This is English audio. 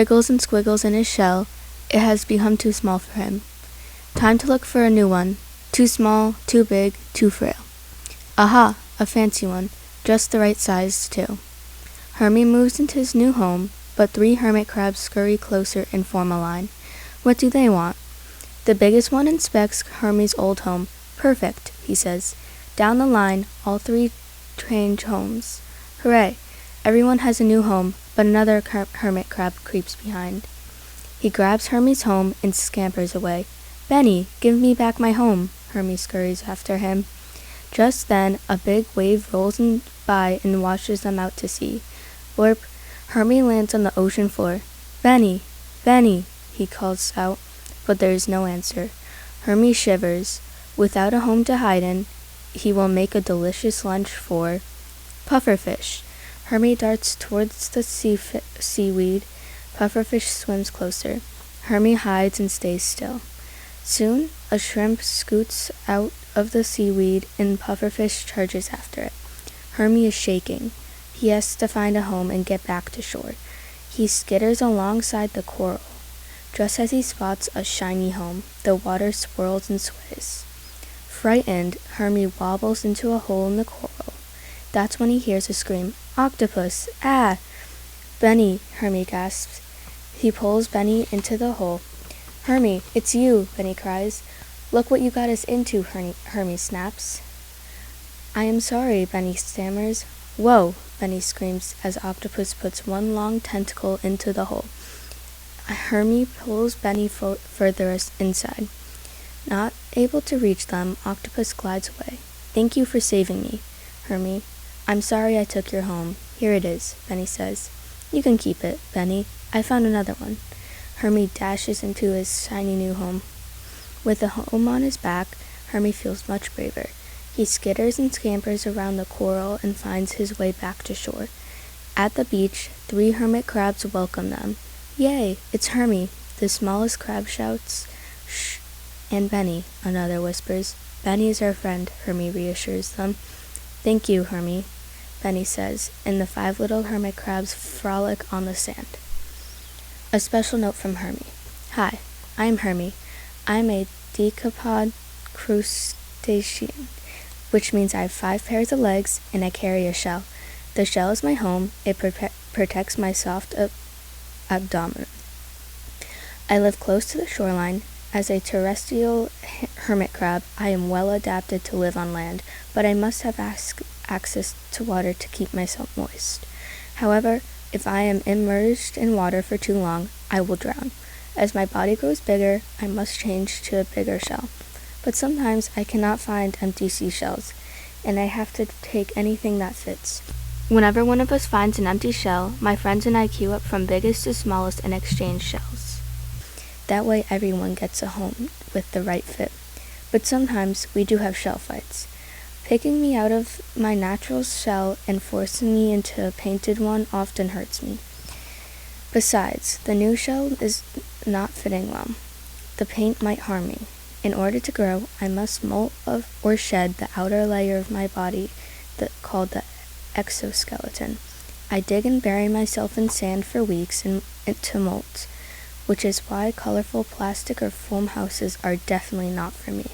wriggles and squiggles in his shell. It has become too small for him. Time to look for a new one. Too small, too big, too frail. Aha, a fancy one, just the right size, too. Hermy moves into his new home, but 3 hermit crabs scurry closer and form a line. What do they want? The biggest one inspects Hermy's old home. Perfect, he says. Down the line, all 3 change homes. Hooray! Everyone has a new home, but another hermit crab creeps behind. He grabs Hermy's home and scampers away. Benny, give me back my home, Hermy scurries after him. Just then, a big wave rolls by and washes them out to sea. Blurp, Hermy lands on the ocean floor. Benny, Benny, he calls out, but there is no answer. Hermy shivers. Without a home to hide in, he will make a delicious lunch for pufferfish. Hermy darts towards the seaweed. Pufferfish swims closer. Hermy hides and stays still. Soon, a shrimp scoots out of the seaweed and Pufferfish charges after it. Hermy is shaking. He has to find a home and get back to shore. He skitters alongside the coral. Just as he spots a shiny home, the water swirls and sways. Frightened, Hermy wobbles into a hole in the coral. That's when he hears a scream. Octopus! Ah! Benny, Hermy gasps. He pulls Benny into the hole. Hermy, it's you, Benny cries. Look what you got us into, Hermy snaps. I am sorry, Benny stammers. Whoa, Benny screams as Octopus puts one long tentacle into the hole. Hermy pulls Benny further inside. Not able to reach them, Octopus glides away. Thank you for saving me, Hermy. I'm sorry I took your home. Here it is, Benny says. You can keep it, Benny. I found another one. Hermy dashes into his shiny new home. With a home on his back, Hermy feels much braver. He skitters and scampers around the coral and finds his way back to shore. At the beach, 3 hermit crabs welcome them. Yay, it's Hermy, the smallest crab shouts. Shh, and Benny, another whispers. Benny is our friend, Hermy reassures them. Thank you, Hermy, Benny says, and the 5 little hermit crabs frolic on the sand. A special note from Hermy. Hi, I'm Hermy. I'm a decapod crustacean, which means I have 5 pairs of legs and I carry a shell. The shell is my home. It protects my soft abdomen. I live close to the shoreline. As a terrestrial hermit crab, I am well adapted to live on land, but I must have access to water to keep myself moist. However, if I am immersed in water for too long, I will drown. As my body grows bigger, I must change to a bigger shell. But sometimes I cannot find empty seashells, and I have to take anything that fits. Whenever one of us finds an empty shell, my friends and I queue up from biggest to smallest and exchange shells. That way everyone gets a home with the right fit. But sometimes we do have shell fights. Picking me out of my natural shell and forcing me into a painted one often hurts me. Besides, the new shell is not fitting well. The paint might harm me. In order to grow, I must molt or shed the outer layer of my body called the exoskeleton. I dig and bury myself in sand for weeks to molt, which is why colorful plastic or foam houses are definitely not for me.